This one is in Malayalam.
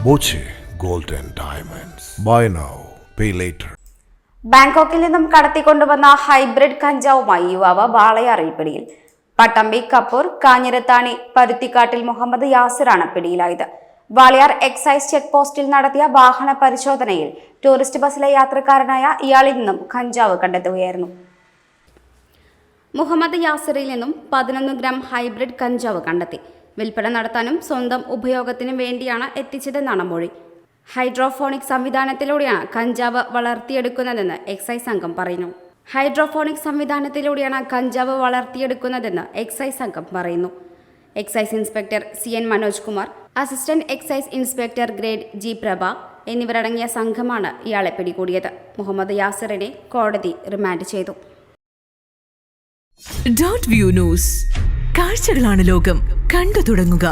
Boche gold and diamonds. Buy now pay later. ബാങ്കോക്കിൽ നിന്നും കടത്തിക്കൊണ്ടുവന്ന ഹൈബ്രിഡ് കഞ്ചാവുമായി യുവാവ് വാളയാറിൽ പിടിയിൽ. പട്ടമ്പി, കപ്പൂർ, കാഞ്ഞിരത്താണി, പരുത്തിക്കാട്ടിൽ മുഹമ്മദ് യാസിറാണ് പിടിയിലായത്. വാളയാർ എക്സൈസ് ചെക്ക് പോസ്റ്റിൽ നടത്തിയ വാഹന പരിശോധനയിൽ ടൂറിസ്റ്റ് ബസ്സിലെ യാത്രക്കാരനായ ഇയാളിൽ നിന്നും കഞ്ചാവ് കണ്ടെത്തുകയായിരുന്നു. മുഹമ്മദ് യാസിറിൽ നിന്നും 11 ഗ്രാം ഹൈബ്രിഡ് കഞ്ചാവ് കണ്ടെത്തി. വിൽപ്പന നടത്താനും സ്വന്തം ഉപയോഗത്തിനും വേണ്ടിയാണ് എത്തിച്ചതെന്നാണ് മൊഴി. ഹൈഡ്രോഫോണിക് സംവിധാനത്തിലൂടെയാണ് കഞ്ചാവ് വളർത്തിയെടുക്കുന്നതെന്ന് എക്സൈസ് സംഘം പറയുന്നു. Excise inspector CN Manoj Kumar, assistant excise inspector grade G പ്രഭ എന്നിവരടങ്ങിയ സംഘമാണ് ഇയാളെ പിടികൂടിയത്. മുഹമ്മദ് യാസിറിനെ കോടതി റിമാൻഡ് ചെയ്തു. .view ന്യൂസ്, കാഴ്ചകളാണ് ലോകം, കണ്ടു തുടങ്ങുക.